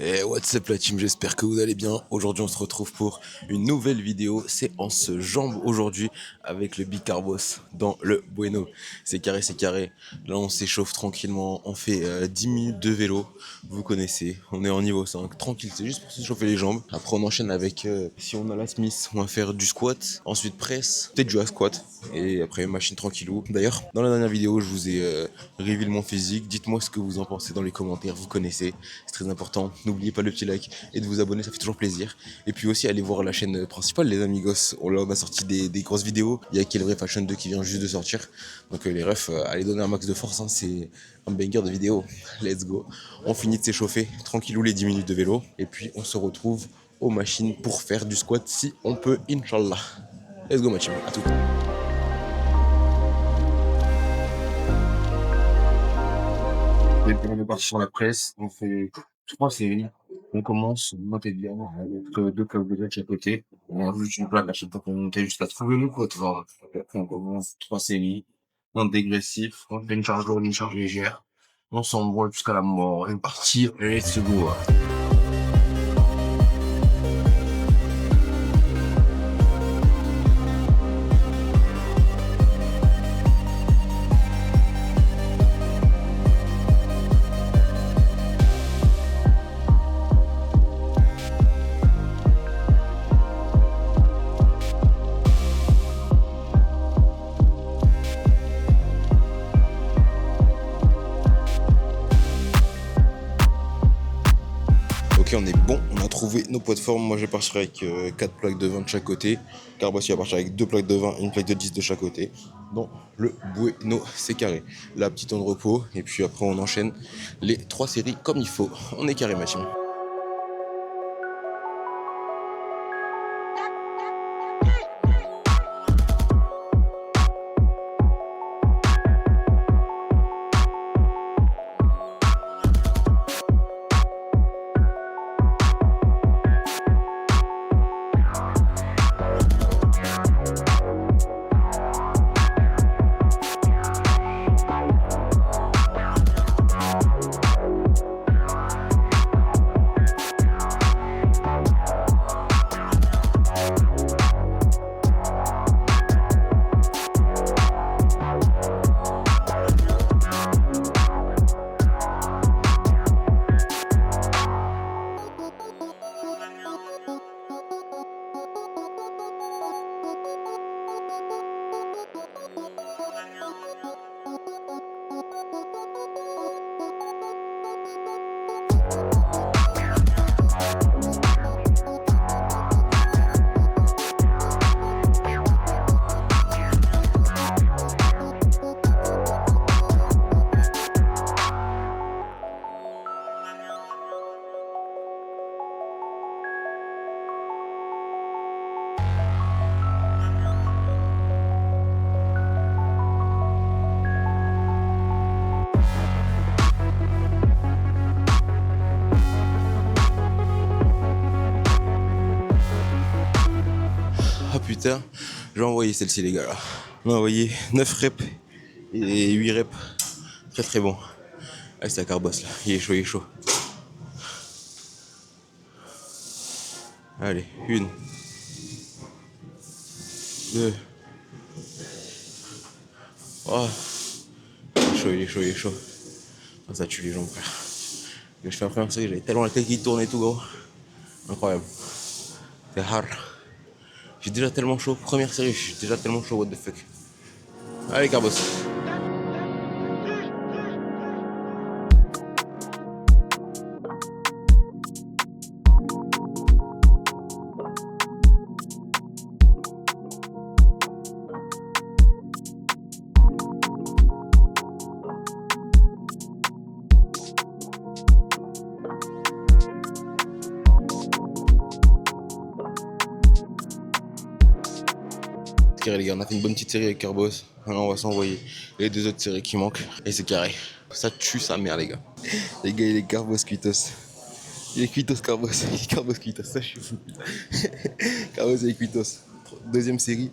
Et what's up la team, j'espère que vous allez bien. Aujourd'hui on se retrouve pour une nouvelle vidéo. C'est en se jambe aujourd'hui avec le Bicarbos dans le Bueno. C'est carré, c'est carré. Là on s'échauffe tranquillement, on fait 10 minutes de vélo. Vous connaissez, on est en niveau 5, tranquille, c'est juste pour s'échauffer les jambes. Après on enchaîne avec, si on a la Smith, on va faire du squat. Ensuite presse, peut-être du squat. Et après machine tranquillou. D'ailleurs, dans la dernière vidéo je vous ai reveal mon physique. Dites-moi ce que vous en pensez dans les commentaires, vous connaissez. C'est très important. N'oubliez pas le petit like et de vous abonner, ça fait toujours plaisir. Et puis aussi, allez voir la chaîne principale, les amigos. On a sorti des grosses vidéos. Il y a Quel Vrai Fashion 2 qui vient juste de sortir. Donc les refs, allez donner un max de force. Hein. C'est un banger de vidéo. Let's go. On finit de s'échauffer. Tranquillou les 10 minutes de vélo. Et puis on se retrouve aux machines pour faire du squat si on peut, Inch'Allah. Let's go, ma team. À tout. Et puis on est parti sur la presse, on fait 3 séries. On commence, montez bien, avec deux câbles de à côté. On rajoute une plaque à chaque fois qu'on montait jusqu'à trouver nos côtes. Voilà. Après, on commence 3 séries. En dégressif, on fait une charge lourde, une charge légère. On s'envole jusqu'à la mort. Une partie, let's go. Ok, on est bon, on a trouvé nos poids de forme. Moi, je vais partir avec 4 plaques de 20 de chaque côté. Carbos, il va partir avec 2 plaques de 20 et une plaque de 10 de chaque côté. Dans le Bueno, c'est carré. La petite temps de repos. Et puis après, on enchaîne les 3 séries comme il faut. On est carré, ma team. Ah putain, je vais envoyer celle-ci, les gars. Là. On a envoyé 9 reps et 8 reps. Très très bon. Ah, c'est la Carbos là. Il est chaud, il est chaud. Allez, 1, 2. Oh, il est chaud, il est chaud, il est chaud. Ah, ça tue les jambes, frère. Je fais la première série, j'avais tellement la tête qui tourne et tout, gros. Incroyable. C'est hard. J'ai déjà tellement chaud. Première série, je suis déjà tellement chaud, what the fuck. Allez, Carbos. Carré, les gars, on a fait une bonne petite série avec Carbos. Maintenant, on va s'envoyer les 2 autres séries qui manquent. Et c'est carré. Ça tue sa mère, les gars. Les gars, il est Carbos Quitos. Il est Quitos Carbos. Il est Carbos Quitos. Ça, je suis fou. Carbos et Quitos. Deuxième série,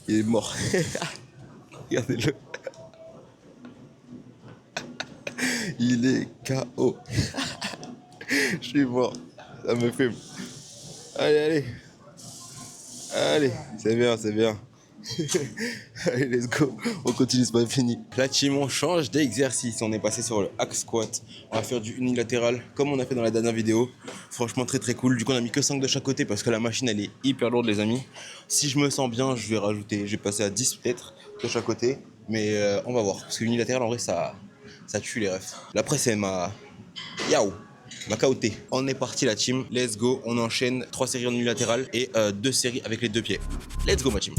il est mort. Regardez-le. Il est KO. Je suis mort. Ça me fume. Allez, allez. Allez, c'est bien, c'est bien. Allez, let's go. On continue, c'est pas fini. La team, on change d'exercice. On est passé sur le hack squat. On va faire du unilatéral comme on a fait dans la dernière vidéo. Franchement, très très cool. Du coup, on a mis que 5 de chaque côté parce que la machine, elle est hyper lourde, les amis. Si je me sens bien, je vais rajouter. Je vais passer à 10 peut-être de chaque côté. Mais on va voir. Parce que l'unilatéral, en vrai, ça tue les refs. La presse, elle m'a. Yaou! Ma KOT. On est parti la team, let's go, on enchaîne 3 séries en unilatéral et 2 séries avec les 2 pieds. Let's go ma team.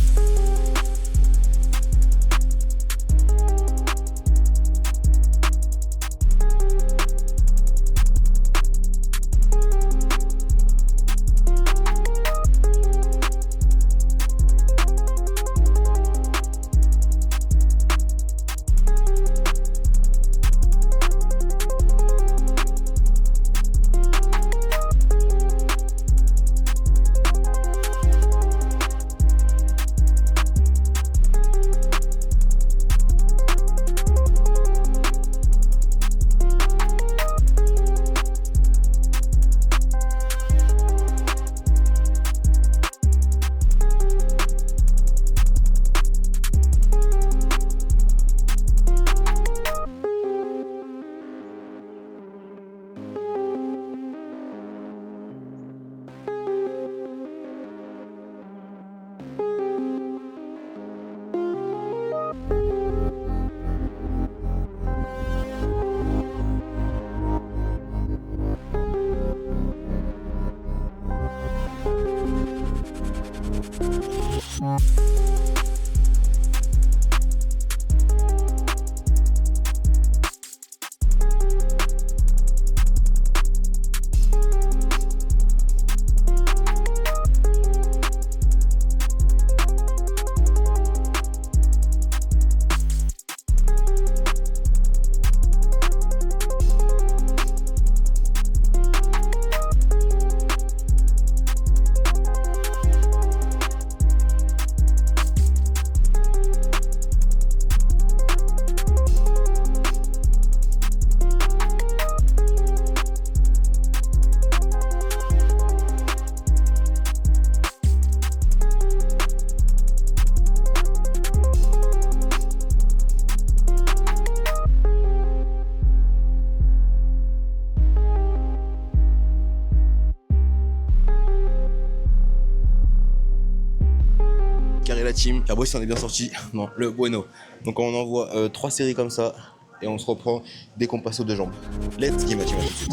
Carré la team, Carboy s'en est bien sorti, non, le bueno. Donc on envoie 3 séries comme ça et on se reprend dès qu'on passe aux 2 jambes. Let's go ma team, à tout de suite.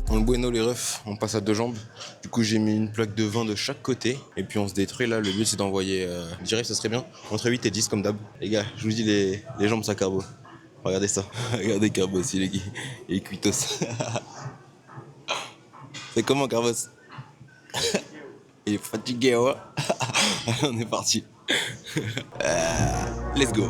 Dans le bueno les refs, on passe à 2 jambes. Du coup j'ai mis une plaque de 20 de chaque côté et puis on se détruit là. Le but c'est d'envoyer, je dirais que ce serait bien, entre 8 et 10 comme d'hab. Les gars, je vous dis les jambes ça Carbo. Regardez ça, regardez Carbo aussi les gars, et Cuitos. C'est comment Carbo? Il est fatigué ouais. On est parti. Let's go.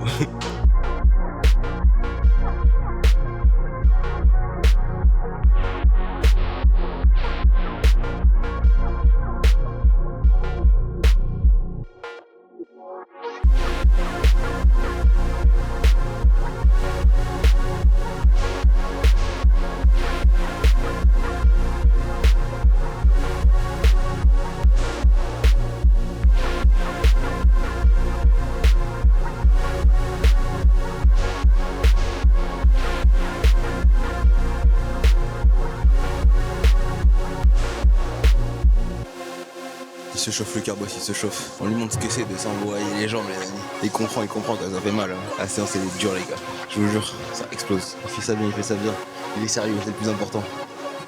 Il se chauffe le Carbos, il se chauffe. On lui montre ce que c'est de s'envoyer les jambes les amis. Il comprend quand ça fait mal. Hein. La séance elle est dure les gars. Je vous jure, ça explose. Il fait ça bien, il fait ça bien. Il est sérieux, c'est le plus important.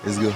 Let's go.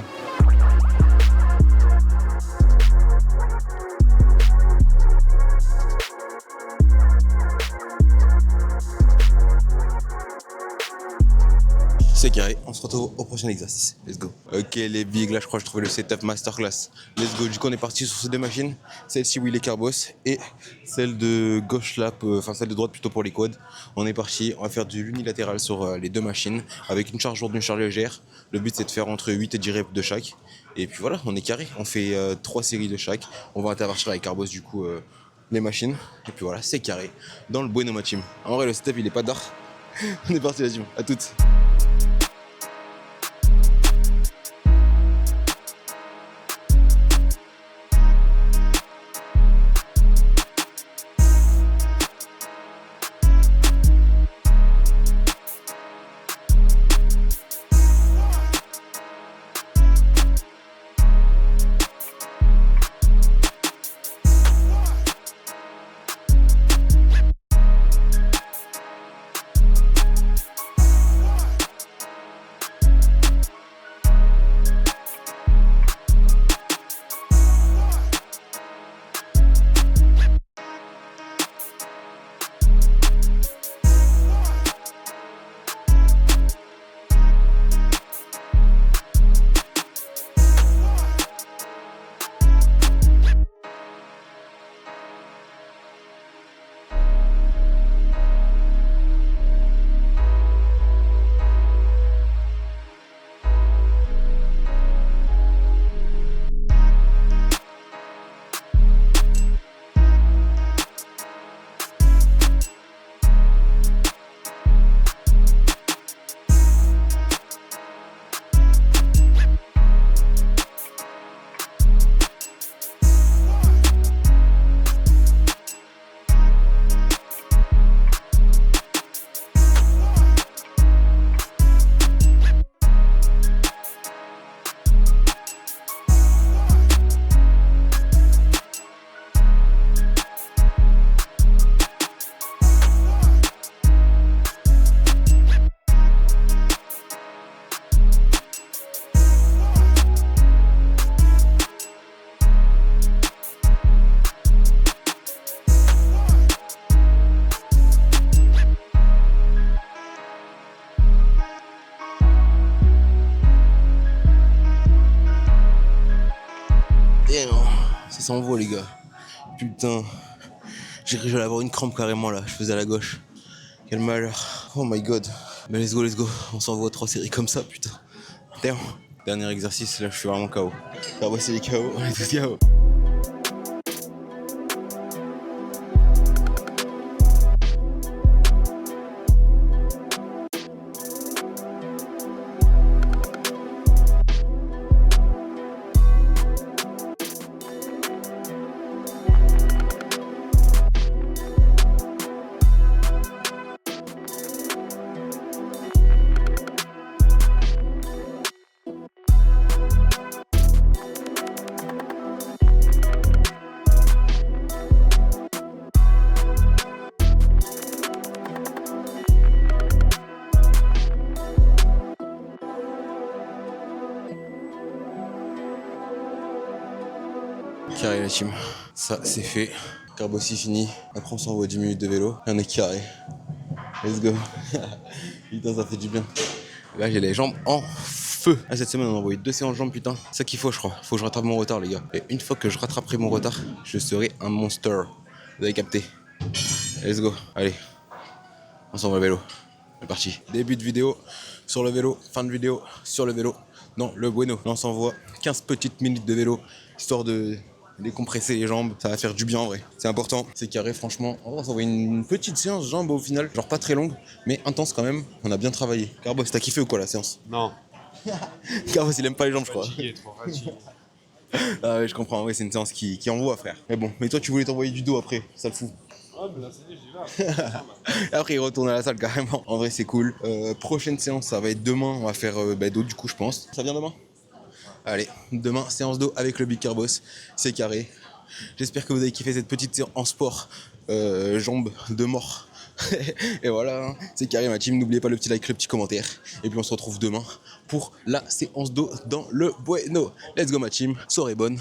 C'est carré, on se retrouve au prochain exercice. Let's go. Ok les bigs, là je crois que je trouvais le setup masterclass. Let's go, du coup on est parti sur ces 2 machines. Celle-ci où il est Carbos et celle de gauche là, enfin celle de droite plutôt pour les quads. On est parti, on va faire du unilatéral sur les 2 machines avec une charge lourde, une charge légère. Le but c'est de faire entre 8 et 10 reps de chaque. Et puis voilà, on est carré, on fait 3 séries de chaque. On va intervertir avec Carbos du coup les machines. Et puis voilà, c'est carré dans le Bueno ma team. En vrai, le step il est pas d'art. On est parti la team, à toutes. Et non, ça s'envoie les gars. Putain, j'ai cru que j'allais avoir une crampe carrément là, je faisais à la gauche. Quel malheur. Oh my god. Mais let's go. On s'envoie 3 séries comme ça, putain. Damn. Dernier exercice, là je suis vraiment KO. Ah ouais, c'est les KO, on est tous KO. Carré la team, ça c'est fait. Carbo aussi fini. Après on s'envoie 10 minutes de vélo et on est carré. Let's go. Putain ça fait du bien. Là j'ai les jambes en feu. Ah, cette semaine on a envoyé 2 séances jambes putain. C'est ça qu'il faut je crois. Faut que je rattrape mon retard les gars. Et une fois que je rattraperai mon retard, je serai un monster. Vous avez capté. Let's go. Allez. On s'envoie le vélo. C'est parti. Début de vidéo sur le vélo. Fin de vidéo sur le vélo. Non, le Bueno. Là on s'envoie 15 petites minutes de vélo. Histoire de décompresser les jambes, ça va faire du bien en vrai. C'est important, c'est carré franchement. On va s'envoyer une petite séance jambes au final, genre pas très longue, mais intense quand même. On a bien travaillé. Carbos, t'as kiffé ou quoi la séance? Non. Carbos, il aime pas les jambes, je crois. Fatigué, trop fatigué. Ah ouais, je comprends, ouais, c'est une séance qui envoie, frère. Mais bon, mais toi tu voulais t'envoyer du dos après, ça le fout. Ah, mais là, c'est j'y vais. Après il retourne à la salle carrément. En vrai c'est cool. Prochaine séance, ça va être demain, on va faire dos du coup je pense. Ça vient demain? Allez, demain séance dos avec le Big Carbos, c'est carré. J'espère que vous avez kiffé cette petite séance en sport, jambes de mort. Et voilà, hein, c'est carré ma team, n'oubliez pas le petit like, le petit commentaire. Et puis on se retrouve demain pour la séance d'eau dans le Bueno. Let's go ma team, soirée bonne.